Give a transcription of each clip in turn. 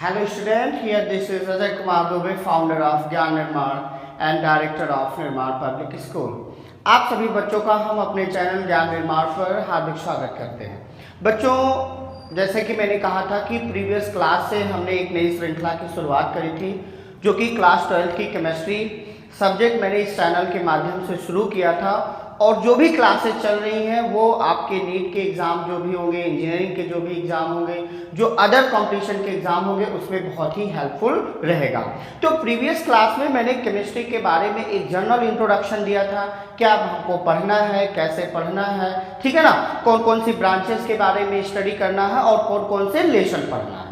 Hello student, here this is Ajay Kumar Dubey, founder of ज्ञान निर्माण and director of निर्माण public school. आप सभी बच्चों का हम अपने चैनल ज्ञान निर्माण पर हार्दिक स्वागत करते हैं। बच्चों, जैसे कि मैंने कहा था कि प्रीवियस क्लास से हमने एक नई श्रृंखला की शुरुआत करी थी, जो कि क्लास 12 की केमिस्ट्री सब्जेक्ट मैंने इस चैनल के माध्यम से शुरू किया था। और जो भी क्लासेस चल रही हैं वो आपके नीट के एग्ज़ाम जो भी होंगे, इंजीनियरिंग के जो भी एग्ज़ाम होंगे, जो अदर कंपटीशन के एग्ज़ाम होंगे, उसमें बहुत ही हेल्पफुल रहेगा। तो प्रीवियस क्लास में मैंने केमिस्ट्री के बारे में एक जनरल इंट्रोडक्शन दिया था, क्या हमको पढ़ना है, कैसे पढ़ना है, ठीक है ना, कौन कौन सी ब्रांचेस के बारे में स्टडी करना है और कौन कौन से लेसन पढ़ना है।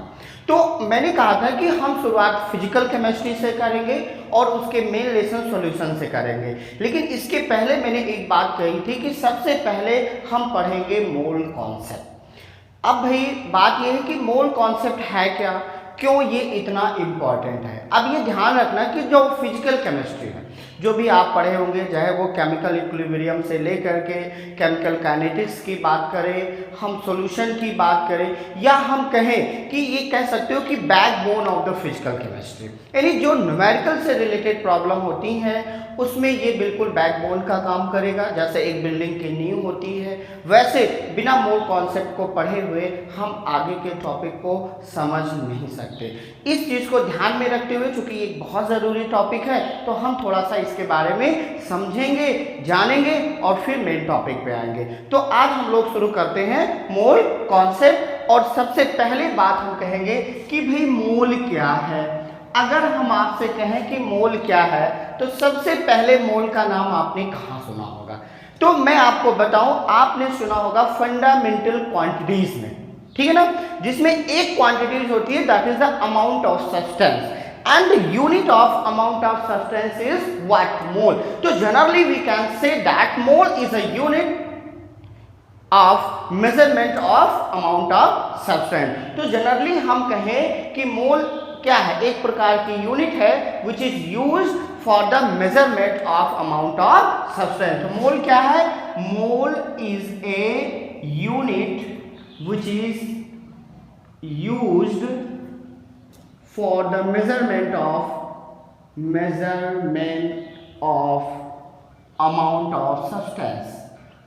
तो मैंने कहा था कि हम शुरुआत फिजिकल केमिस्ट्री से करेंगे और उसके मेन लेसन सॉल्यूशन से करेंगे। लेकिन इसके पहले मैंने एक बात कही थी कि सबसे पहले हम पढ़ेंगे मोल कॉन्सेप्ट। अब भाई बात यह है कि मोल कॉन्सेप्ट है क्या, क्यों ये इतना इम्पॉर्टेंट है। अब ये ध्यान रखना कि जो फिजिकल केमिस्ट्री है, जो भी आप पढ़े होंगे, चाहे वो केमिकल इक्विलिब्रियम से लेकर के केमिकल काइनेटिक्स की बात करें, हम सॉल्यूशन की बात करें, या हम कहें कि ये कह सकते हो कि backbone of the physical chemistry, यानी जो न्यूमेरिकल से रिलेटेड प्रॉब्लम होती हैं उसमें ये बिल्कुल बैकबोन का काम करेगा। जैसे एक बिल्डिंग की नींव होती है, वैसे बिना मोल कॉन्सेप्ट को पढ़े हुए हम आगे के टॉपिक को समझ नहीं सकते। इस चीज़ को ध्यान में रखते हुए, चूंकि एक बहुत ज़रूरी टॉपिक है, तो हम थोड़ा सा इसके बारे में समझेंगे, जानेंगे और फिर मेन टॉपिक पे आएंगे। तो आज हम लोग शुरू करते हैं मोल कॉन्सेप्ट। और सबसे पहले बात हम कहेंगे कि भाई मोल क्या है। अगर हम आपसे कहें कि मोल क्या है, तो सबसे पहले मोल का नाम आपने कहाँ सुना होगा? तो मैं आपको बताऊं, आपने सुना होगा फंडामेंटल क्वांटिटीज में, ठीक है ना, जिसमें एक क्वांटिटीज होती है that is the amount of substance and the unit of amount of substance is what? Mole. So generally we can say that mole is a unit of measurement of amount of substance. तो generally हम कहें कि मोल क्या है, एक प्रकार की unit है which is used for the measurement of amount of substance. तो मोल क्या है? मोल is a unit which is used for the measurement of amount of substance,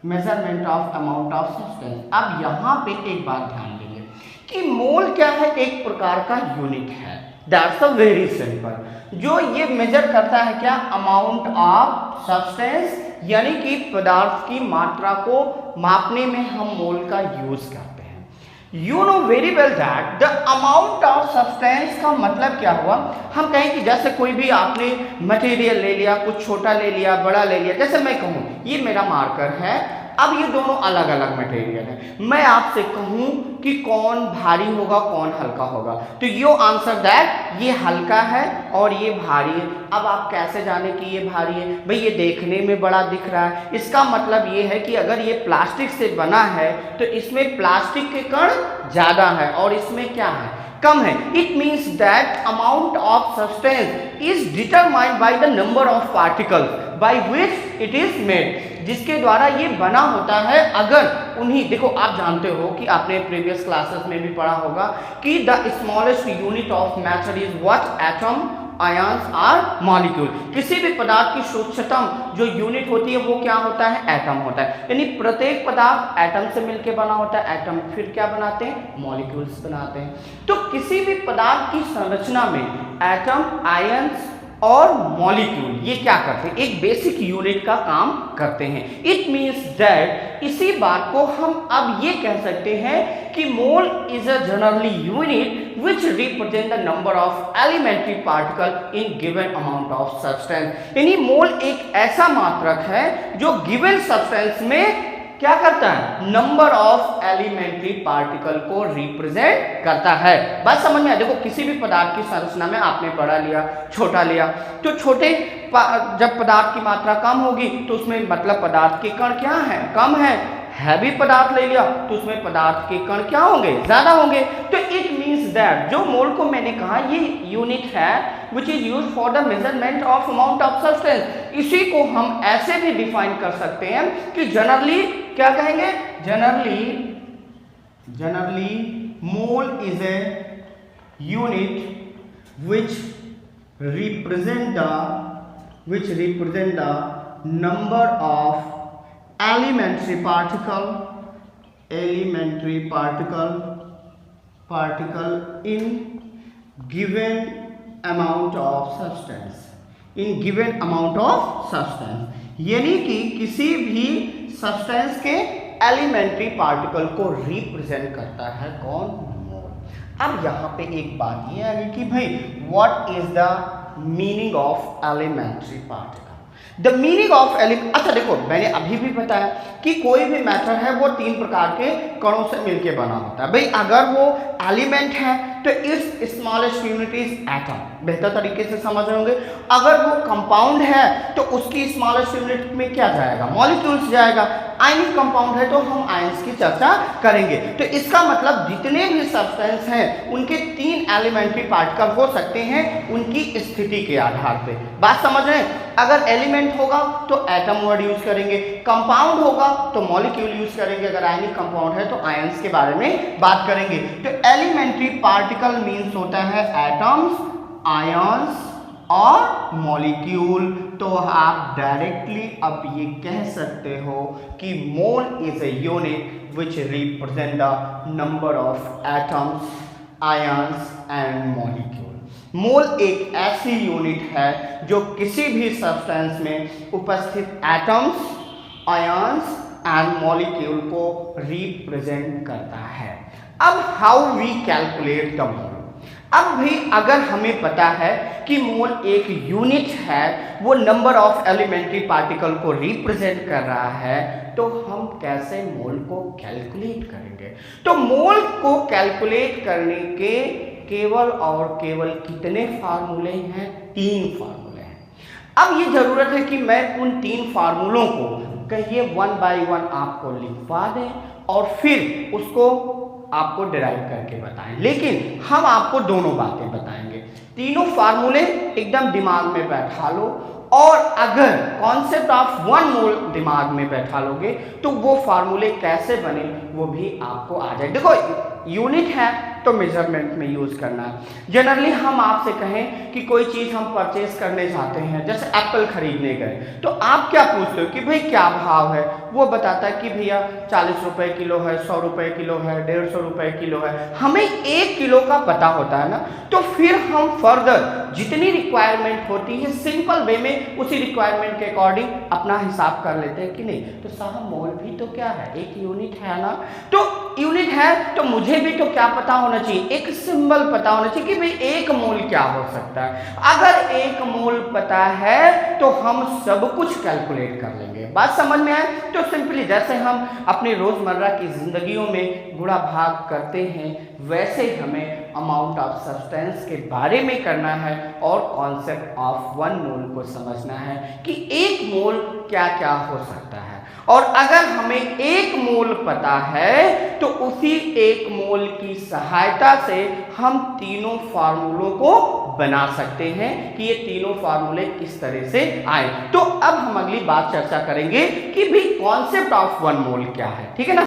measurement of amount of substance. अब यहाँ पे एक बात ध्यान देंगे कि मोल क्या है, एक प्रकार का यूनिट है। That's a very simple. जो ये मेजर करता है क्या? अमाउंट ऑफ सब्सटेंस, यानी कि पदार्थ की मात्रा को मापने में हम मोल का यूज करते हैं। You know very well that the amount of substance का मतलब क्या हुआ? हम कहें कि जैसे कोई भी आपने मटेरियल ले लिया, कुछ छोटा ले लिया, बड़ा ले लिया। जैसे मैं कहूँ ये मेरा मार्कर है, अब ये दोनों अलग अलग मटेरियल है। मैं आपसे कहूँ कि कौन भारी होगा, कौन हल्का होगा, तो यू आंसर दैट ये हल्का है और ये भारी है। अब आप कैसे जाने कि ये भारी है? भाई ये देखने में बड़ा दिख रहा है, इसका मतलब ये है कि अगर ये प्लास्टिक से बना है तो इसमें प्लास्टिक के कण ज़्यादा है और इसमें क्या है? कम है। It means that amount of substance is determined by the number of particles by which it is made, जिसके द्वारा ये बना होता है। अगर उन्हीं, देखो आप जानते हो कि आपने प्रीवियस क्लासेस में भी पढ़ा होगा कि the smallest unit of matter is what? Atom, ions और मॉलिक्यूल। किसी भी पदार्थ की सूक्ष्मतम जो यूनिट होती है वो क्या होता है? एटम होता है। यानी प्रत्येक पदार्थ एटम से मिलकर बना होता है। एटम फिर क्या बनाते हैं? मॉलिक्यूल्स बनाते हैं। तो किसी भी पदार्थ की संरचना में एटम, आयंस और मॉलिक्यूल ये क्या करते हैं? एक बेसिक यूनिट का काम करते हैं। इट मीन्स दैट इसी बात को हम अब ये कह सकते हैं कि mole is a generally unit which represent the number of elementary particle in given amount of substance. यानी मोल एक ऐसा मात्रक है जो given substance में क्या करता है? नंबर ऑफ एलिमेंट्री पार्टिकल को रिप्रेजेंट करता है। बात समझ में आए? देखो किसी भी पदार्थ की संरचना में आपने बड़ा लिया, छोटा लिया, तो छोटे जब पदार्थ की मात्रा कम होगी तो उसमें मतलब पदार्थ के कण क्या है? कम है। हैवी पदार्थ ले लिया तो उसमें पदार्थ के कण क्या होंगे? ज्यादा होंगे। तो इट मीन्स दैट जो मोल को मैंने कहा ये यूनिट है which is use for the measurement of amount of substance. इसी को हम ऐसे भी डिफाइन कर सकते हैं कि जनरली क्या कहेंगे? Generally mole is A unit which represent the number of elementary particle in given amount of substance यानी कि किसी भी सब्सटेंस के एलिमेंट्री पार्टिकल को रिप्रेजेंट करता है कौन? मोल। अब यहाँ पे एक बात ये है कि भाई what is the meaning of elementary particle? The meaning of element, अच्छा देखो मैंने अभी भी बताया कि कोई भी मैटर है वो 3 प्रकार के कणों से मिलकर बना होता है। भाई अगर वो एलिमेंट है तो it's smallest unit is atom, बेहतर तरीके से समझ रहे होंगे। अगर वो कंपाउंड है तो उसकी स्मॉलेस्ट यूनिट में क्या जाएगा? मॉलिक्यूल्स जाएगा। आयनिक कंपाउंड है तो हम आयंस की चर्चा करेंगे। तो इसका मतलब जितने भी सब्सटेंस हैं उनके 3 एलिमेंट्री पार्टिकल हो सकते हैं उनकी स्थिति के आधार पे। बात समझ रहे हैं? अगर एलिमेंट होगा तो एटम वर्ड यूज करेंगे, कंपाउंड होगा तो मॉलिक्यूल यूज करेंगे, अगर आयनिक कंपाउंड है तो आयंस के बारे में बात करेंगे। तो एलिमेंट्री पार्टिकल मीन्स होता है एटम्स, आयंस और मॉलिक्यूल। तो आप डायरेक्टली अब ये कह सकते हो कि mole is a unit which represent the number of atoms, ions and molecule. Mole एक ऐसी यूनिट है जो किसी भी सब्सटेंस में उपस्थित एटम्स, आयंस एंड मॉलिक्यूल को रिप्रेजेंट करता है। अब how we calculate the mole? अब भी अगर हमें पता है कि मोल एक यूनिट है, वो नंबर ऑफ एलिमेंट्री पार्टिकल को रिप्रेजेंट कर रहा है, तो हम कैसे मोल को कैलकुलेट करेंगे? तो मोल को कैलकुलेट करने के केवल और केवल कितने फार्मूले हैं? 3 फार्मूले हैं। अब ये जरूरत है कि मैं उन 3 फार्मूलों को कहिए 1 बाय 1 आपको लिखवा दें और फिर उसको आपको डिराइव करके बताएं, लेकिन हम आपको दोनों बातें बताएंगे। तीनों फार्मूले एकदम दिमाग में बैठा लो और अगर कॉन्सेप्ट ऑफ 1 मोल दिमाग में बैठा लोगे तो वो फार्मूले कैसे बने वो भी आपको आ जाए। देखो यूनिट है तो मेजरमेंट में यूज करना है। जनरली हम आपसे कहें कि कोई चीज हम परचेज करने जाते हैं, जैसे एप्पल खरीदने गए, तो आप क्या पूछते हो कि भाई क्या भाव है? वो बताता है कि भैया 40 रुपए किलो है, 100 रुपए किलो है, 150 रुपए किलो है। हमें 1 किलो का पता होता है ना, तो फिर हम फर्दर जितनी रिक्वायरमेंट होती है सिंपल वे में उसी रिक्वायरमेंट के अकॉर्डिंग अपना हिसाब कर लेते हैं कि नहीं। तो साहब मोल भी तो क्या है? एक यूनिट है ना। तो यूनिट है तो मुझे भी तो क्या पता होना चाहिए? एक सिंबल पता होना चाहिए कि भाई 1 मोल क्या हो सकता है। अगर 1 मोल पता है तो हम सब कुछ कैलकुलेट कर लेंगे। बात समझ में आए? तो सिंपली जैसे हम अपनी रोजमर्रा की जिंदगियों में गुणा भाग करते हैं वैसे हमें अमाउंट ऑफ सब्सटेंस के बारे में करना है और कॉन्सेप्ट ऑफ 1 मोल को समझना है कि 1 मोल क्या क्या हो सकता है। और अगर हमें 1 मोल पता है तो उसी 1 मोल की सहायता से हम तीनों फार्मूलों को बना सकते हैं कि ये तीनों फार्मूले किस तरह से आए। तो अब हम अगली बात चर्चा करेंगे कि भाई कॉन्सेप्ट ऑफ 1 मोल क्या है। ठीक है ना।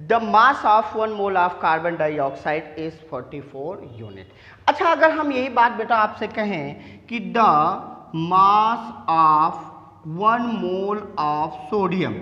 The mass of 1 mole of carbon dioxide is 44 unit. अच्छा, अगर हम यही बात बेटा आपसे कहें कि the mass of 1 mole of sodium,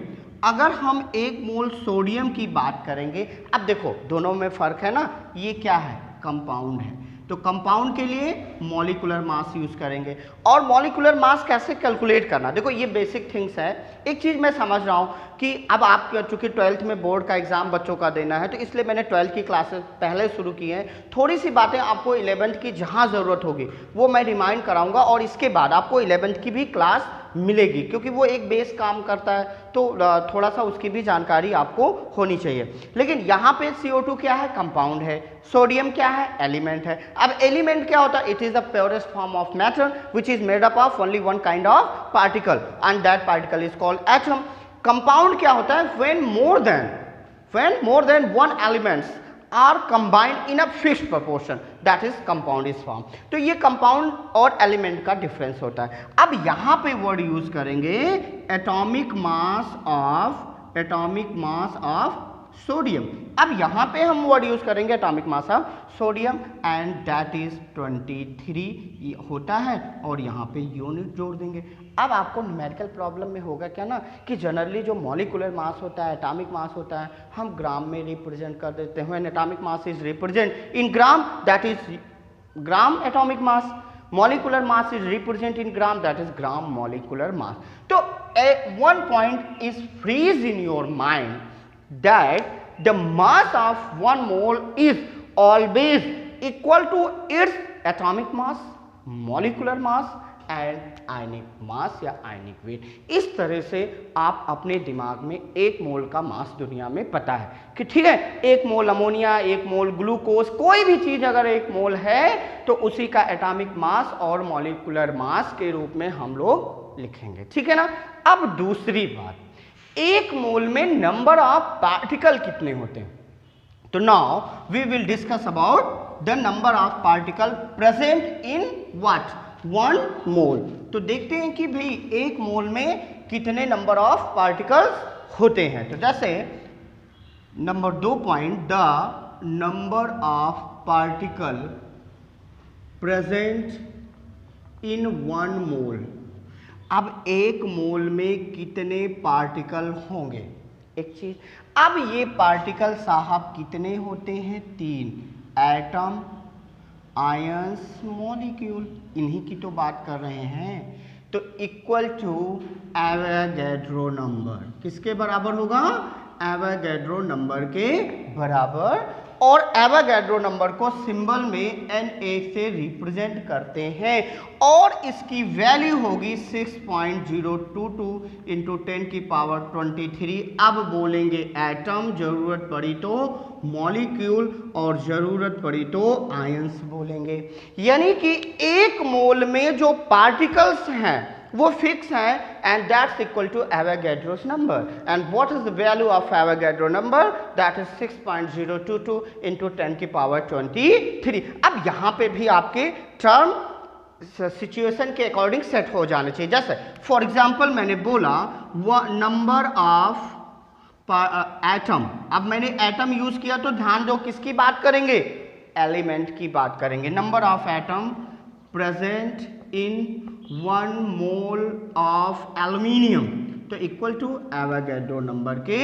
अगर हम 1 मोल सोडियम की बात करेंगे, अब देखो दोनों में फर्क है ना, ये क्या है, कंपाउंड है, तो कंपाउंड के लिए मॉलिक्यूलर मास यूज करेंगे। और मॉलिक्यूलर मास कैसे कैलकुलेट करना, देखो ये बेसिक थिंग्स है। एक चीज मैं समझ रहा हूँ कि अब आप चूंकि 12th में बोर्ड का एग्जाम बच्चों का देना है, तो इसलिए मैंने 12th की क्लासेस पहले शुरू की हैं। थोड़ी सी बातें आपको 11th की जहाँ ज़रूरत होगी वो मैं रिमाइंड कराऊंगा, और इसके बाद आपको 11th की भी क्लास मिलेगी, क्योंकि वो एक बेस काम करता है, तो थोड़ा सा उसकी भी जानकारी आपको होनी चाहिए। लेकिन यहाँ पे CO2 क्या है, कंपाउंड है, सोडियम क्या है, एलिमेंट है। अब एलिमेंट क्या होता है, it is the purest form of matter which is made up of only one kind of particle and that particle is called atom. Compound क्या होता है, when more than one elements are combined in a fixed proportion, that is compound is formed। तो ये compound और element का difference होता है। अब यहाँ पे वर्ड यूज करेंगे एटॉमिक मास ऑफ सोडियम। अब यहाँ पे हम वर्ड यूज करेंगे atomic mass of sodium and that is 23 होता है, और यहाँ पे यूनिट जोड़ देंगे। अब आपको न्यूमेरिकल प्रॉब्लम में होगा क्या ना कि जनरली जो मॉलिक्यूलर मास होता है, एटॉमिक मास होता है, हम ग्राम में रिप्रेजेंट कर देते हैं। Atomic mass is represent in gram, that is gram atomic mass. molecular mass is represented in gram, that is gram molecular mass। तो one point is freeze in your mind that the mass of 1 mole is always equal to its atomic mass, molecular mass and ionic mass या ionic weight। इस तरह से आप अपने दिमाग में 1 मोल का मास दुनिया में पता है कि ठीक है, 1 मोल अमोनिया, 1 मोल ग्लूकोज, कोई भी चीज अगर 1 मोल है तो उसी का एटॉमिक मास और मॉलिक्यूलर मास के रूप में हम लोग लिखेंगे, ठीक है ना। अब दूसरी बात, 1 मोल में नंबर ऑफ पार्टिकल कितने होते हैं, तो now we will discuss about the number of particle present in what 1 mole. तो देखते हैं कि भाई 1 मोल में कितने नंबर ऑफ पार्टिकल्स होते हैं। तो जैसे number 2 point, the number of particle present इन 1 मोल। अब 1 मोल में कितने पार्टिकल होंगे, एक चीज। अब ये पार्टिकल साहब कितने होते हैं, 3, एटम, आयंस, मॉलिक्यूल, इन्हीं की तो बात कर रहे हैं। तो इक्वल टू एवोगैड्रो नंबर, किसके बराबर होगा, एवोगैड्रो नंबर के बराबर। और एवोगैड्रो नंबर को सिंबल में Na से रिप्रेजेंट करते हैं, और इसकी वैल्यू होगी 6.022 इंटू 10 की पावर 23। अब बोलेंगे एटम, जरूरत पड़ी तो मॉलिक्यूल, और जरूरत पड़ी तो आयंस बोलेंगे। यानी कि 1 मोल में जो पार्टिकल्स हैं वो फिक्स है, and that's equal to Avogadro's number. And what is the value of Avogadro number, that is 6.022 into 10 की पावर 23। अब यहाँ पे भी आपके टर्म सिचुएशन के अकॉर्डिंग सेट हो जाने चाहिए। जैसे फॉर एग्जाम्पल मैंने बोला नंबर ऑफ एटम, अब मैंने एटम यूज किया तो ध्यान दो किसकी बात करेंगे, एलिमेंट की बात करेंगे। Number of atom present in 1 mole of aluminium, तो इक्वल टू एवोगैड्रो नंबर के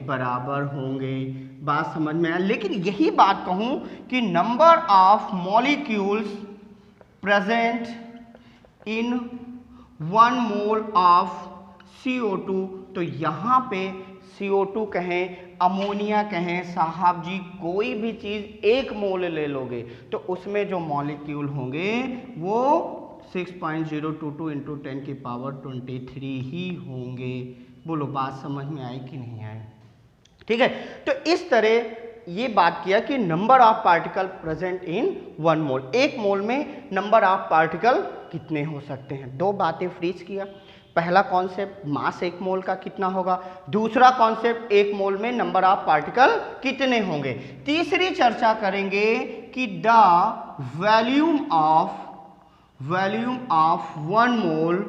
बराबर होंगे। बात समझ में आया। लेकिन यही बात कहूं कि number of molecules present in 1 mole of CO2, तो यहाँ पे CO2 कहें, अमोनिया कहें, साहब जी कोई भी चीज़ 1 मोल ले लोगे तो उसमें जो मॉलिक्यूल होंगे वो 6.022 इंटू 10 की पावर 23 ही होंगे। बोलो बात समझ में आई कि नहीं आई, ठीक है। तो इस तरह ये बात किया कि नंबर ऑफ पार्टिकल प्रेजेंट इन 1 मोल, 1 मोल में नंबर ऑफ पार्टिकल कितने हो सकते हैं। 2 बातें फ्रीज किया। पहला कॉन्सेप्ट मास 1 मोल का कितना होगा, दूसरा कॉन्सेप्ट 1 मोल में नंबर ऑफ पार्टिकल कितने होंगे। तीसरी चर्चा करेंगे कि the volume of 1 mole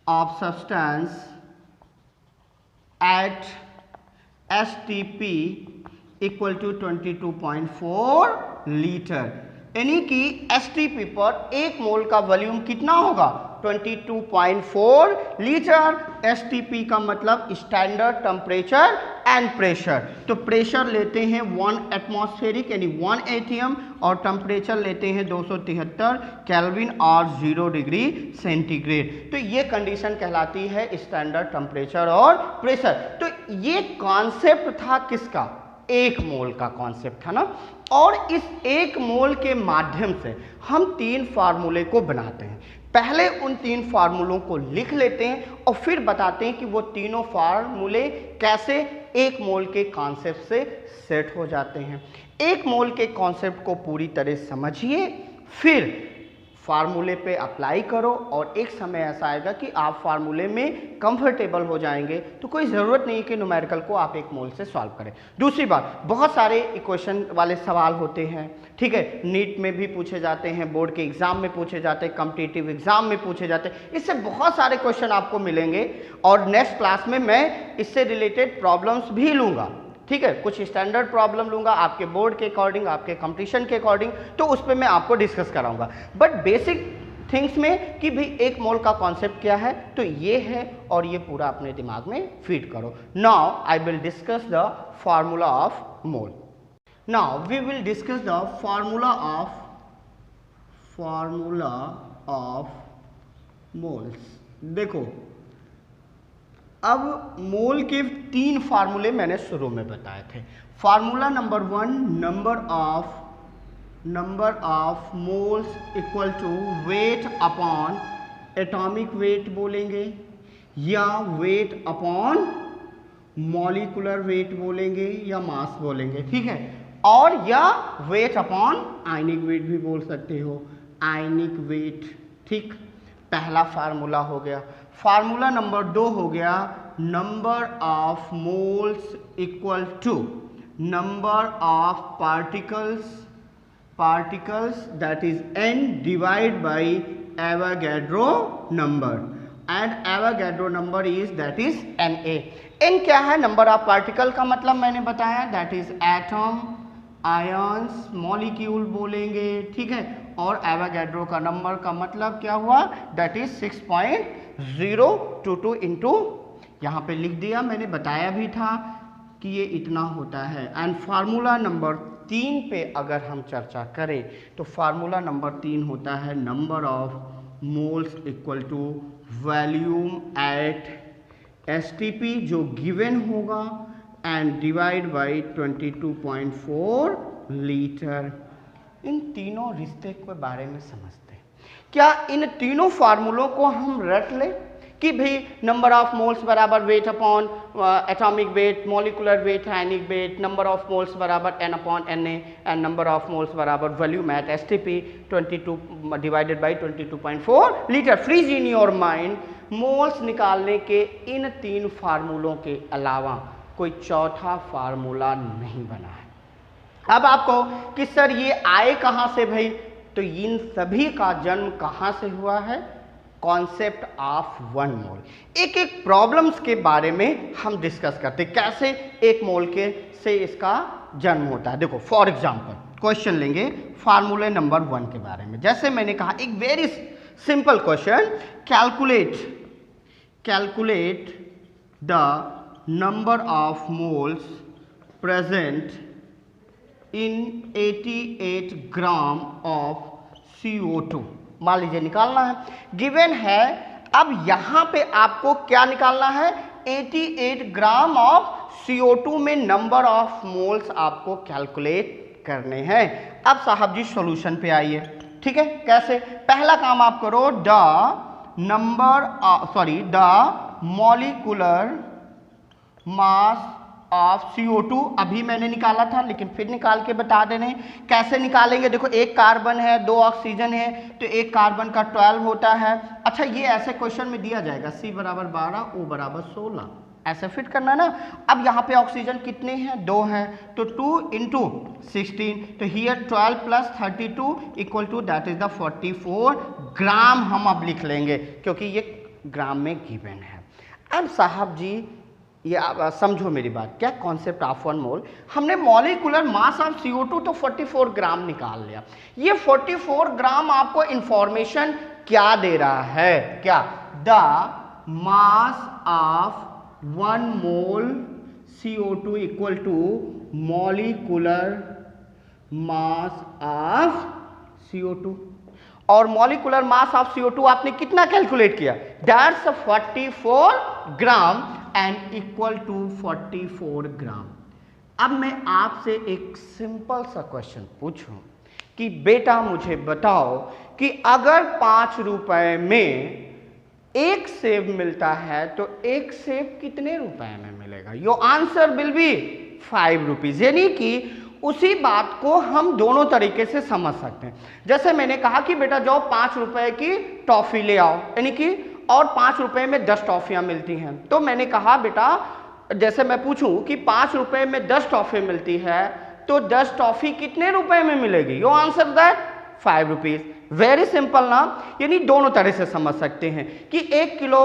of substance at STP equal to 22.4 litre, यानी कि STP पर 1 मोल का वॉल्यूम कितना होगा 22.4 लीटर। STP का मतलब स्टैंडर्ड टेम्परेचर एंड प्रेशर। तो प्रेशर लेते हैं 1 एटमॉस्फेरिक यानी 1 ATM और टेम्परेचर लेते हैं 273 केल्विन और 0 डिग्री सेंटीग्रेड। तो ये कंडीशन कहलाती है स्टैंडर्ड टेम्परेचर और प्रेशर। तो ये कॉन्सेप्ट था किसका, 1 मोल का कॉन्सेप्ट था ना। और इस 1 मोल के माध्यम से हम 3 फार्मूले को बनाते हैं। पहले उन 3 फार्मूलों को लिख लेते हैं और फिर बताते हैं कि वो तीनों फार्मूले कैसे 1 मोल के कॉन्सेप्ट से सेट हो जाते हैं। 1 मोल के कॉन्सेप्ट को पूरी तरह समझिए, फिर फार्मूले पे अप्लाई करो और एक समय ऐसा आएगा कि आप फार्मूले में कंफर्टेबल हो जाएंगे, तो कोई ज़रूरत नहीं है कि न्यूमेरिकल को आप 1 मोल से सॉल्व करें। दूसरी बात, बहुत सारे इक्वेशन वाले सवाल होते हैं, ठीक है, नीट में भी पूछे जाते हैं, बोर्ड के एग्जाम में पूछे जाते हैं, कॉम्पिटिटिव एग्जाम में पूछे जाते हैं। इससे बहुत सारे क्वेश्चन आपको मिलेंगे और नेक्स्ट क्लास में मैं इससे रिलेटेड प्रॉब्लम्स भी लूँगा, ठीक है। कुछ स्टैंडर्ड प्रॉब्लम लूंगा आपके बोर्ड के अकॉर्डिंग, आपके कंपटीशन के अकॉर्डिंग, तो उस पर मैं आपको डिस्कस कराऊंगा। बट बेसिक थिंग्स में कि भी 1 मोल का कॉन्सेप्ट क्या है, तो ये है और ये पूरा अपने दिमाग में फीड करो। Now I will discuss the formula of mole. Now we will discuss the formula of moles. देखो, अब मोल के 3 फार्मूले मैंने शुरू में बताए थे। Formula number 1, number of moles equal to weight upon atomic weight बोलेंगे, या वेट अपॉन मॉलिकुलर वेट बोलेंगे, या मास बोलेंगे, ठीक है। और या वेट अपॉन आयनिक वेट भी बोल सकते हो, आयनिक वेट, ठीक। पहला फार्मूला हो गया। फार्मूला नंबर 2 हो गया number of moles equal to number of particles that is n divide by Avogadro number, and Avogadro number is that is Na। n क्या है, नंबर ऑफ पार्टिकल का मतलब मैंने बताया that is atom, ions, molecule बोलेंगे, ठीक है। और एवोगैड्रो का नंबर का मतलब क्या हुआ, दैट इज 6.022 इंटू, यहाँ पे लिख दिया, मैंने बताया भी था कि ये इतना होता है। एंड फार्मूला नंबर 3 पे अगर हम चर्चा करें तो फार्मूला नंबर 3 होता है number of moles equal to volume at STP जो गिवन होगा एंड डिवाइड बाई 22.4 लीटर। इन तीनों रिश्ते के बारे में समझते हैं। क्या इन तीनों फार्मूलों को हम रट लें कि भाई नंबर ऑफ मोल्स बराबर weight upon atomic weight, molecular weight, ionic weight, number of moles बराबर n upon Na and number of moles बराबर volume at STP 22 divided by 22.4 litre. Freeze in your mind, moles निकालने के इन 3 फार्मूलों के अलावा कोई चौथा formula नहीं बना है। अब आपको कि सर ये आए कहाँ से भाई, तो इन सभी का जन्म कहाँ से हुआ है, कॉन्सेप्ट ऑफ 1 मोल। एक एक प्रॉब्लम्स के बारे में हम डिस्कस करते हैं, कैसे 1 मोल के से इसका जन्म होता है। देखो फॉर एग्जांपल क्वेश्चन लेंगे फार्मूले नंबर 1 के बारे में। जैसे मैंने कहा एक very simple question, calculate the number of moles present in 88 gram of CO2। मान लीजिए निकालना है, गिवन है। अब यहाँ पे आपको क्या निकालना है, 88 ग्राम ऑफ CO2 में नंबर ऑफ मोल्स आपको कैलकुलेट करने हैं। अब साहब जी सॉल्यूशन पे आइए, ठीक है। कैसे, पहला काम आप करो, the molecular mass of CO2 अभी मैंने निकाला था लेकिन फिर निकाल के बता दे रहे हैं। कैसे निकालेंगे, देखो एक कार्बन है, 2 ऑक्सीजन है, तो एक कार्बन का 12 होता है। अच्छा ये ऐसे क्वेश्चन में दिया जाएगा C बराबर 12, O बराबर 16, ऐसे फिट करना ना। अब यहाँ पे ऑक्सीजन कितने हैं, 2 हैं, तो 2 इंटू 16, तो here 12 plus 32 equal to that is the 44 gram हम अब लिख लेंगे क्योंकि ये ग्राम में गिवन है। अब साहब जी ये आप समझो मेरी बात, क्या कॉन्सेप्ट ऑफ 1 मोल। हमने मॉलिक्यूलर मास ऑफ CO2 तो 44 ग्राम निकाल लिया। ये 44 ग्राम आपको इंफॉर्मेशन क्या दे रहा है, क्या, the mass of 1 mole CO2 equal to molecular mass of CO2। और मॉलिक्यूलर मास ऑफ CO2 आपने कितना कैलकुलेट किया, that's 44 gram and equal to 44 gram. अब मैं आपसे एक सिंपल सा क्वेश्चन पूछूं कि बेटा मुझे बताओ कि अगर 5 रुपए में एक सेब मिलता है तो एक सेब कितने रुपए में मिलेगा। Your answer will be 5 rupees. यानी कि उसी बात को हम दोनों तरीके से समझ सकते हैं। जैसे मैंने कहा कि बेटा जाओ 5 रुपए की टॉफी ले आओ, यानी कि और 5 रुपए में 10 टॉफियां मिलती हैं। तो मैंने कहा बेटा, जैसे मैं पूछूं कि 5 रुपए में 10 टॉफी मिलती है तो 10 टॉफी कितने रुपए में मिलेगी। Your answer that 5 rupees. Very simple ना। यानी दोनों तरह से समझ सकते हैं कि 1 किलो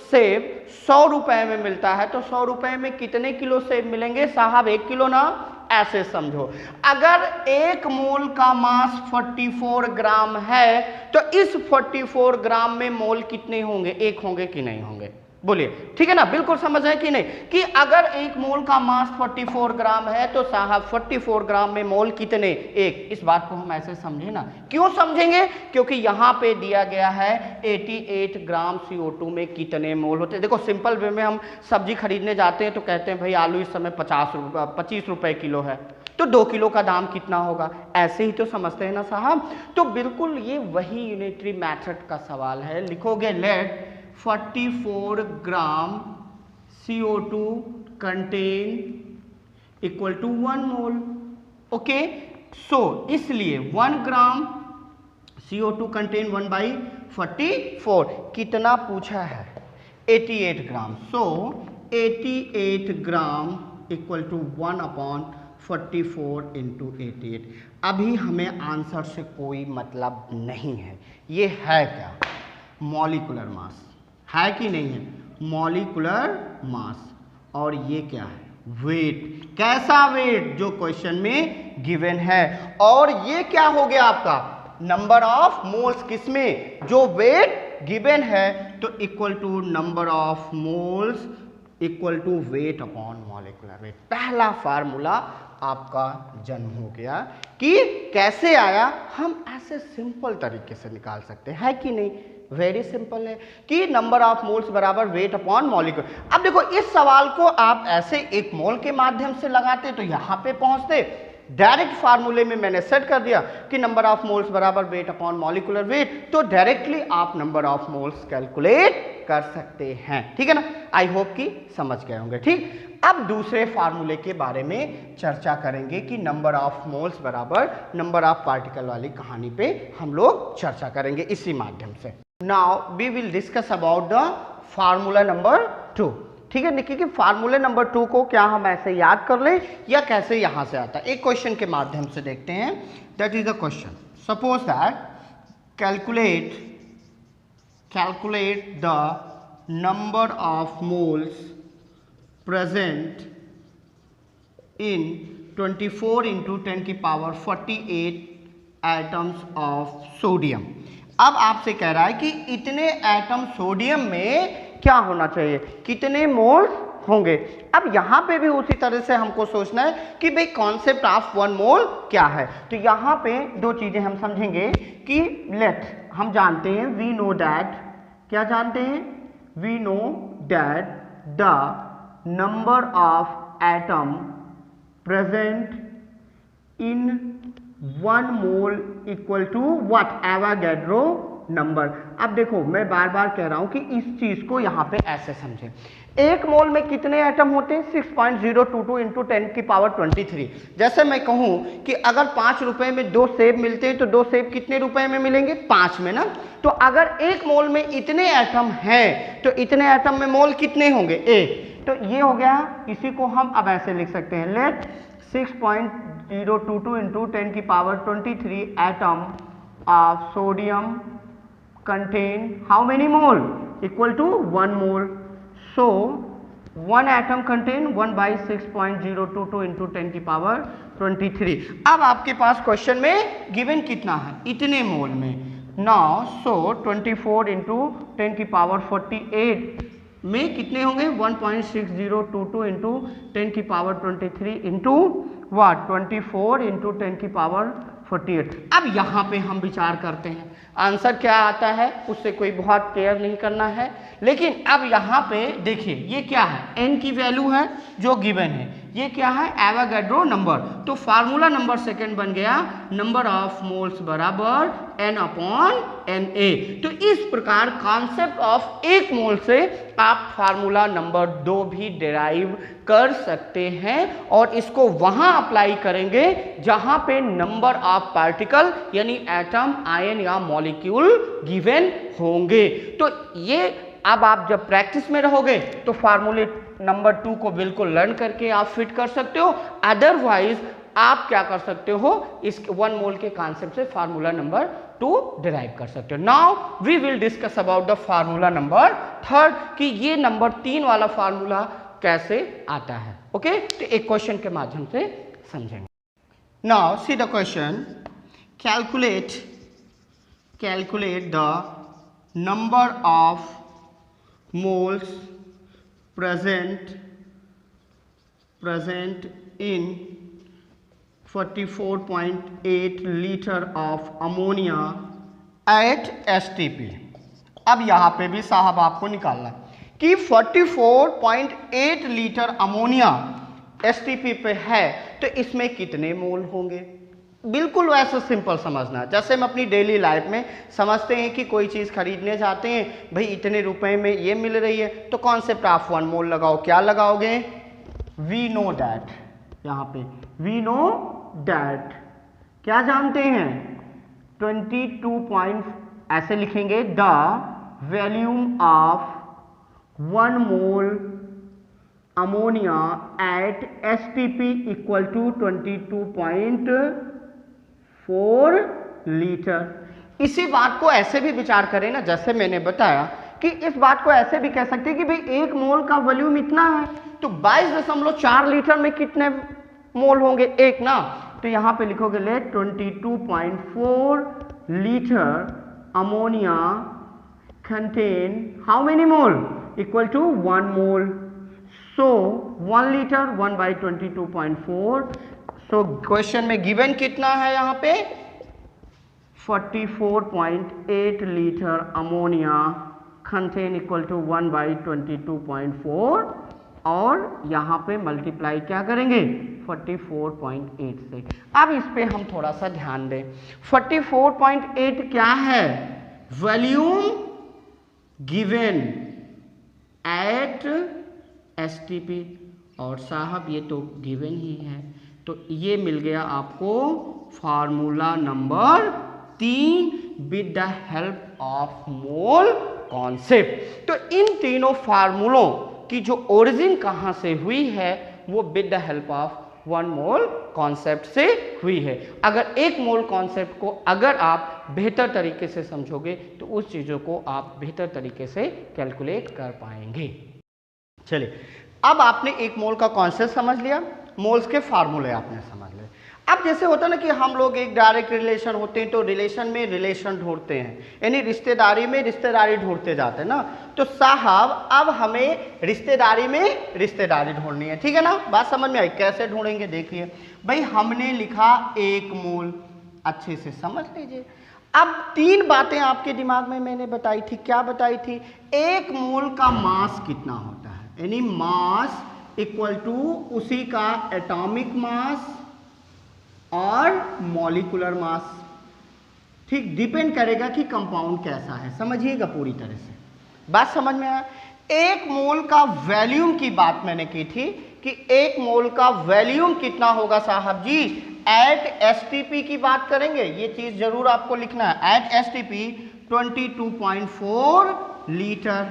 सेब 100 रुपए में मिलता है तो 100 रुपए में कितने किलो सेब मिलेंगे साहब, 1 किलो ना। ऐसे समझो, अगर 1 मोल का मास 44 ग्राम है तो इस 44 ग्राम में मोल कितने होंगे, 1 होंगे कि नहीं होंगे, बोलिए। ठीक है ना, बिल्कुल समझ रहे हैं कि नहीं कि अगर 1 मोल का मास 44 ग्राम है तो साहब 44 ग्राम में मोल कितने, 1। इस बात को हम ऐसे समझे ना। क्यों समझेंगे, क्योंकि यहां पे दिया गया है 88 ग्राम CO2 में कितने मोल होते हैं। देखो सिंपल वे में हम सब्जी खरीदने जाते हैं तो कहते हैं भाई आलू इस समय 25 रुपए किलो है तो 2 किलो का दाम कितना होगा, ऐसे ही तो समझते हैं ना साहब। तो बिल्कुल ये वही यूनिटरी मेथड का सवाल है। लिखोगे let 44 gram CO2 contain equal to 1 mole. Okay, so इसलिए 1 ग्राम CO2 कंटेन 1/44 कितना पूछा है, 88 ग्राम। सो 88 ग्राम इक्वल टू 1/44 इंटू 88। अभी हमें आंसर से कोई मतलब नहीं है। ये है क्या, मॉलिक्यूलर मास है कि नहीं है, मॉलिक्यूलर मास। और ये क्या है, वेट। कैसा वेट, जो क्वेश्चन में गिवन है। और ये क्या हो गया आपका, नंबर ऑफ मोल्स। किसमें, जो वेट गिवन है तो equal to number of moles equal to weight upon molecular weight. पहला फार्मूला आपका जन्म हो गया कि कैसे आया, हम ऐसे सिंपल तरीके से निकाल सकते हैं कि नहीं। वेरी सिंपल है कि नंबर ऑफ मोल्स बराबर वेट अपॉन मॉलिक्यूल। अब देखो इस सवाल को आप ऐसे 1 मोल के माध्यम से लगाते तो यहां पे पहुंचते। डायरेक्ट फार्मूले में मैंने सेट कर दिया कि नंबर ऑफ मोल्स बराबर वेट अपॉन मॉलिक्यूलर वेट, तो डायरेक्टली आप नंबर ऑफ मोल्स कैलकुलेट कर सकते हैं। ठीक है ना, आई होप कि समझ गए होंगे। ठीक, अब दूसरे फार्मूले के बारे में चर्चा करेंगे कि नंबर ऑफ मोल्स बराबर नंबर ऑफ पार्टिकल वाली कहानी पे हम लोग चर्चा करेंगे इसी माध्यम से। Now we will discuss about the formula number 2। ठीक है, देखिए कि फार्मूले नंबर 2 को क्या हम ऐसे याद कर लें या कैसे यहां से आता है। एक क्वेश्चन के माध्यम से देखते हैं। That is the question, suppose that calculate the number of moles present in 24 into 10 की पावर 48 एटम्स ऑफ सोडियम। अब आपसे कह रहा है कि इतने एटम सोडियम में क्या होना चाहिए, कितने मोल्स होंगे। अब यहां पे भी उसी तरह से हमको सोचना है कि भाई कॉन्सेप्ट ऑफ 1 मोल क्या है। तो यहां पे 2 चीजें हम समझेंगे कि लेट, हम जानते हैं वी नो दैट, क्या जानते हैं, we know that the number of atom present in 1 mole equal to what, Avogadro number। अब देखो मैं बार बार कह रहा हूं कि इस चीज को यहां पे ऐसे समझें। 1 मोल में कितने एटम होते हैं, 6.022 इंटू 10 की पावर 23। जैसे मैं कहूं कि अगर 5 रुपए में 2 सेब मिलते हैं तो 2 सेब कितने रुपए में मिलेंगे, 5 में ना। तो अगर 1 मोल में इतने एटम हैं तो इतने एटम में मोल कितने होंगे, 1। तो ये हो गया, इसी को हम अब ऐसे लिख सकते हैं, लेट 6.022 इंटू 10 की power 23 atom of sodium contain how many mole, equal to 1 mole. So 1 atom contain 1/6.022 into 10 की पावर 23। अब आपके पास क्वेश्चन में गिवन कितना है, इतने मोल में। नाउ सो 24 इंटू 10 की पावर 48 में कितने होंगे, 1.6022 इंटू 10 की पावर 23 इंटू वाट 24 इंटू 10 की पावर 48। अब यहाँ पे हम विचार करते हैं आंसर क्या आता है, उससे कोई बहुत केयर नहीं करना है। लेकिन अब यहाँ पे देखिए ये क्या है, n की वैल्यू है जो गिवन है, ये क्या है एवोगैड्रो नंबर। तो फार्मूला नंबर सेकंड बन गया नंबर ऑफ मोल्स बराबर n अपॉन Na। तो इस प्रकार कॉन्सेप्ट ऑफ एक मोल से आप फार्मूला नंबर 2 भी डिराइव कर सकते हैं और इसको वहां अप्लाई करेंगे जहां पे नंबर ऑफ पार्टिकल यानी एटम, आयन या मॉलिक्यूल गिवन होंगे। तो ये अब आप जब प्रैक्टिस में रहोगे तो फार्मूले नंबर 2 को बिल्कुल लर्न करके आप फिट कर सकते हो। अदरवाइज आप क्या कर सकते हो, इस 1 मोल के कॉन्सेप्ट से फार्मूला नंबर 2 डिराइव कर सकते हो। Now we will discuss about the formula number 3 कि ये नंबर 3 वाला फार्मूला कैसे आता है। ओके, तो एक क्वेश्चन के माध्यम से समझेंगे। Now see the question, calculate the number of moles present in 44.8 liter of ammonia at STP। अब यहाँ पे भी साहब आपको निकालना कि 44.8 लीटर अमोनिया STP पे है तो इसमें कितने मोल होंगे। बिल्कुल वैसे सिंपल समझना, जैसे हम अपनी डेली लाइफ में समझते हैं कि कोई चीज़ खरीदने जाते हैं, भाई इतने रुपए में ये मिल रही है, तो कॉन्सेप्ट ऑफ 1 मोल लगाओ। क्या लगाओगे, वी नो डैट, यहाँ पे वी नो डैट क्या जानते हैं 22 ऐसे लिखेंगे, the volume of 1 mole ammonia at STP equal to 22.4 litre. इसी बात को ऐसे भी विचार करें ना, जैसे मैंने बताया कि इस बात को ऐसे भी कह सकते हैं कि भाई 1 मोल का वॉल्यूम इतना है तो 22.4 लीटर में कितने मोल होंगे, 1 ना। तो यहां पे लिखोगे let 22.4 litre ammonia contain how many mole equal to 1 mole. So 1 litre 1/22.4। So question में गिवन कितना है यहाँ पे 44.8 litre ammonia contain equal to 1/22.4 और यहाँ पे मल्टीप्लाई क्या करेंगे 44.8 से। अब इस पे हम थोड़ा सा ध्यान दें, 44.8 क्या है, वॉल्यूम गिवन एट STP और साहब ये तो गिवन ही है, तो ये मिल गया आपको formula number 3 with the help of mole concept. तो इन तीनों फार्मूलों की जो ओरिजिन कहाँ से हुई है वो with the help of 1 mole concept से हुई है। अगर 1 मोल कॉन्सेप्ट को अगर आप बेहतर तरीके से समझोगे तो उस चीज़ों को आप बेहतर तरीके से कैलकुलेट कर पाएंगे। चलिए, अब आपने 1 मोल का कॉन्सेप्ट समझ लिया, मोल्स के फार्मूले आपने समझ लिए। अब जैसे होता है ना कि हम लोग एक डायरेक्ट रिलेशन होते हैं तो रिलेशन में रिलेशन ढूंढते हैं, यानी रिश्तेदारी में रिश्तेदारी ढूंढते जाते हैं ना। तो साहब अब हमें रिश्तेदारी में रिश्तेदारी ढूंढनी है, ठीक है ना। बात समझ में आई, कैसे ढूंढेंगे देखिए। भाई हमने लिखा 1 मोल, अच्छे से समझ लीजिए। अब 3 बातें आपके दिमाग में मैंने बताई थी, क्या बताई थी, 1 मोल का मास कितना होता है, यानी मास इक्वल टू उसी का एटॉमिक मास और मॉलिक्यूलर मास, ठीक, डिपेंड करेगा कि कंपाउंड कैसा है। समझिएगा पूरी तरह से, बात समझ में आया। 1 मोल का वॉल्यूम की बात मैंने की थी कि 1 मोल का वॉल्यूम कितना होगा साहब जी, एट STP की बात करेंगे, ये चीज जरूर आपको लिखना है, एट STP 22.4 लीटर।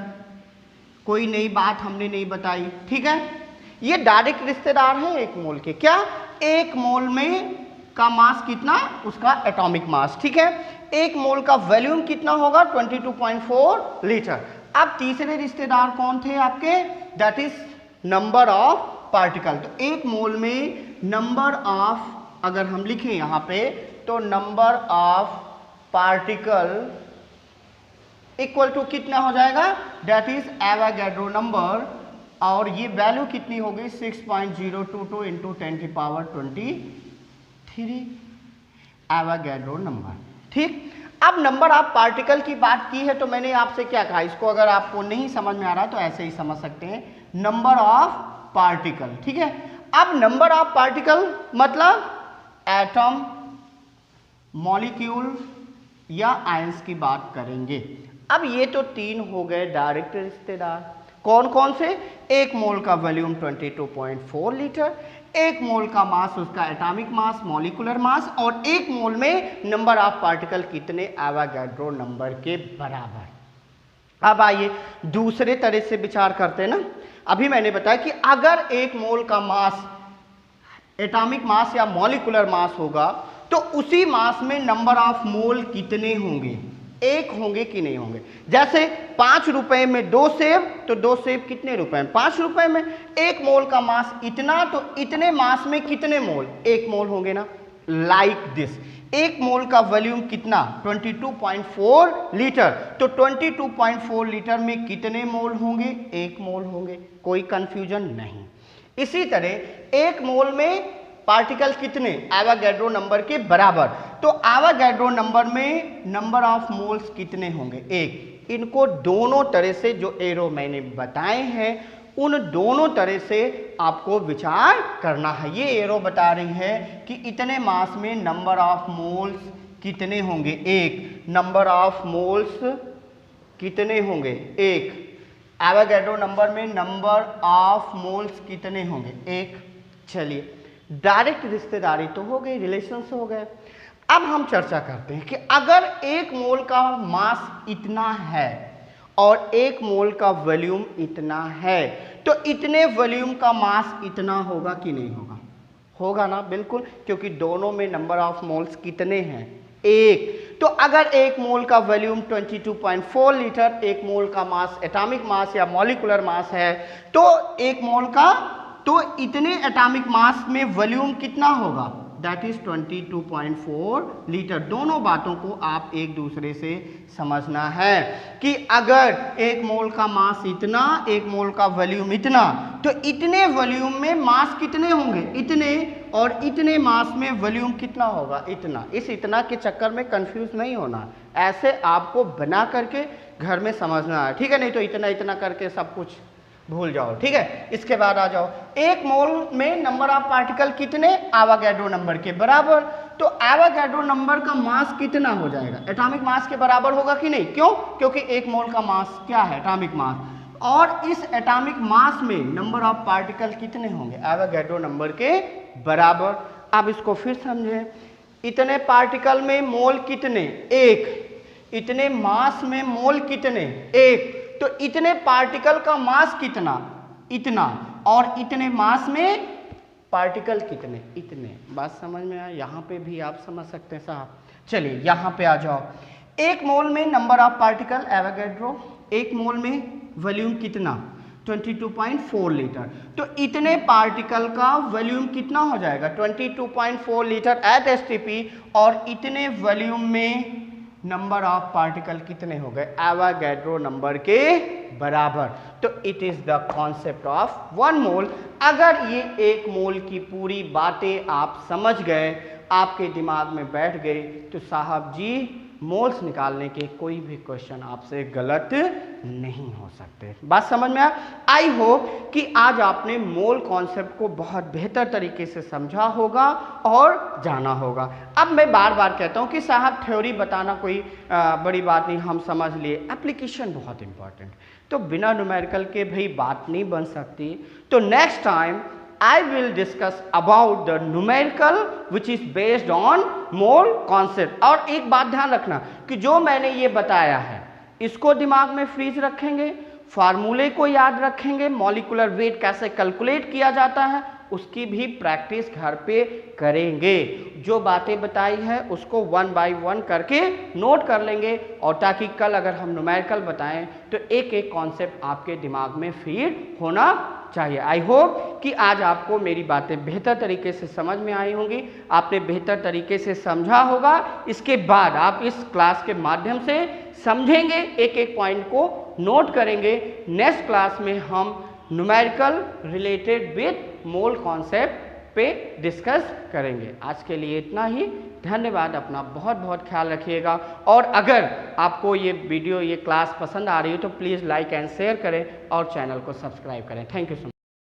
कोई नई बात हमने नहीं बताई, ठीक है। ये डायरेक्ट रिश्तेदार है 1 मोल के, क्या 1 मोल में का मास कितना, उसका एटॉमिक मास, ठीक है। 1 मोल का वॉल्यूम कितना होगा 22.4 लीटर। अब तीसरे रिश्तेदार कौन थे आपके, that is number of particle. तो एक मोल में नंबर ऑफ, अगर हम लिखें यहाँ पे, तो number of particle equal to कितना हो जाएगा, दैट इज एवोगैड्रो नंबर, और ये वैल्यू कितनी होगी 6.022 इंटू 10⁻23 एवोगैड्रो नंबर। ठीक, अब नंबर ऑफ पार्टिकल की बात की है तो मैंने आपसे क्या कहा, इसको अगर आपको नहीं समझ में आ रहा तो ऐसे ही समझ सकते हैं, नंबर ऑफ पार्टिकल। ठीक है, अब नंबर ऑफ पार्टिकल मतलब एटम, मॉलिक्यूल या आयंस की बात करेंगे। अब ये तो तीन हो गए डायरेक्ट रिश्तेदार, कौन कौन से, एक मोल का वॉल्यूम 22.4 लीटर, एक मोल का मास उसका एटॉमिक मास, मॉलिक्यूलर मास, और एक मोल में नंबर ऑफ पार्टिकल कितने, एवोगैड्रो नंबर के बराबर। अब आइए दूसरे तरह से विचार करते हैं ना। अभी मैंने बताया कि अगर एक मोल का मास एटॉमिक मास या मॉलिक्यूलर मास होगा तो उसी मास में नंबर ऑफ मोल कितने होंगे, एक होंगे कि नहीं होंगे। जैसे 5 रुपए में 2 सेब, तो 2 सेब कितने रुपए में, 5 रुपए में। एक मोल का मास इतना, तो इतने मास में कितने मोल, 1 मोल होंगे ना। लाइक दिस, एक मोल का वॉल्यूम कितना 22.4 लीटर, तो 22.4 लीटर में कितने मोल होंगे, 1 मोल होंगे, कोई कंफ्यूजन नहीं। इसी तरह एक मोल में पार्टिकल कितने, एवोगैड्रो नंबर के बराबर, तो एवोगैड्रो नंबर में नंबर ऑफ मोल्स कितने होंगे, 1। इनको दोनों तरह से जो एरो मैंने बताए हैं उन दोनों तरह से आपको विचार करना है। ये एरो बता रही है कि इतने मास में नंबर ऑफ मोल्स कितने होंगे, 1। नंबर ऑफ मोल्स कितने होंगे, 1। एवोगैड्रो नंबर में नंबर ऑफ मोल्स कितने होंगे, 1। चलिए, डायरेक्ट रिश्तेदारी तो हो गई, रिलेशन हो गए। अब हम चर्चा करते हैं कि अगर एक मोल का मास इतना है और एक मोल का वॉल्यूम इतना है, तो इतने वॉल्यूम का मास इतना होगा कि नहीं होगा, होगा ना, बिल्कुल, क्योंकि दोनों में नंबर ऑफ मोल्स कितने हैं, 1। तो अगर एक मोल का वॉल्यूम 22.4 लीटर, एक मोल का मास एटॉमिक मास या मॉलिक्यूलर मास है, तो एक मोल का, तो इतने एटॉमिक मास में वॉल्यूम कितना होगा, दैट इज 22.4 लीटर। दोनों बातों को आप एक दूसरे से समझना है कि अगर एक मोल का मास इतना, एक मोल का वॉल्यूम इतना, तो इतने वॉल्यूम में मास कितने होंगे, इतने, और इतने मास में वॉल्यूम कितना होगा, इतना। इस इतना के चक्कर में कंफ्यूज नहीं होना, ऐसे आपको बना करके घर में समझना है, ठीक है, नहीं तो इतना इतना करके सब कुछ भूल जाओ। ठीक है, इसके बाद आ जाओ, एक मोल में नंबर ऑफ पार्टिकल कितने, एवोगैड्रो नंबर के बराबर। तो एवोगैड्रो नंबर का मास कितना हो जाएगा, एटॉमिक मास के बराबर होगा कि नहीं, क्यों, क्योंकि एक मोल का मास क्या है, एटॉमिक मास, और इस एटॉमिक मास में नंबर ऑफ पार्टिकल कितने होंगे, एवोगैड्रो नंबर के बराबर। अब इसको फिर समझें, इतने पार्टिकल में मोल कितने, 1। इतने मास में मोल कितने, 1। तो इतने पार्टिकल का मास कितना, इतना, और इतने मास में पार्टिकल कितने, इतने। बात समझ में आया, यहाँ पे भी आप समझ सकते हैं साहब। चलिए यहाँ पे आ जाओ, एक मोल में नंबर ऑफ पार्टिकल एवोगैड्रो, एक मोल में वॉल्यूम कितना 22.4 लीटर, तो इतने पार्टिकल का वॉल्यूम कितना हो जाएगा 22.4 लीटर एट एसटीपी, और इतने वॉल्यूम में नंबर ऑफ पार्टिकल कितने हो गए, एवोगैड्रो नंबर के बराबर। तो it is the concept of 1 मोल। अगर ये 1 मोल की पूरी बातें आप समझ गए, आपके दिमाग में बैठ गई, तो साहब जी मोल्स निकालने के कोई भी क्वेश्चन आपसे गलत नहीं हो सकते। बात समझ में आया। आई होप कि आज आपने मोल कॉन्सेप्ट को बहुत बेहतर तरीके से समझा होगा और जाना होगा। अब मैं बार बार कहता हूँ कि साहब थ्योरी बताना कोई बड़ी बात नहीं, हम समझ लिए, एप्लीकेशन बहुत इंपॉर्टेंट। तो बिना न्यूमेरिकल के भाई बात नहीं बन सकती। तो next time I will discuss about the numerical which is based on mole concept। और एक बात ध्यान रखना कि जो मैंने ये बताया है इसको दिमाग में फ्रीज रखेंगे, फार्मूले को याद रखेंगे, मॉलिक्यूलर वेट कैसे कैलकुलेट किया जाता है उसकी भी प्रैक्टिस घर पे करेंगे। जो बातें बताई है उसको 1 by 1 करके नोट कर लेंगे, और ताकि कल अगर हम न्यूमेरिकल बताएं तो एक एक कॉन्सेप्ट आपके दिमाग में फीड होना चाहिए। आई होप कि आज आपको मेरी बातें बेहतर तरीके से समझ में आई होंगी, आपने बेहतर तरीके से समझा होगा। इसके बाद आप इस क्लास के माध्यम से समझेंगे, एक एक पॉइंट को नोट करेंगे। नेक्स्ट क्लास में हम numerical related with mole concept पे डिस्कस करेंगे। आज के लिए इतना ही, धन्यवाद। अपना बहुत बहुत ख्याल रखिएगा, और अगर आपको ये वीडियो, ये क्लास पसंद आ रही हो तो प्लीज़ लाइक एंड शेयर करें और चैनल को सब्सक्राइब करें। Thank you so much.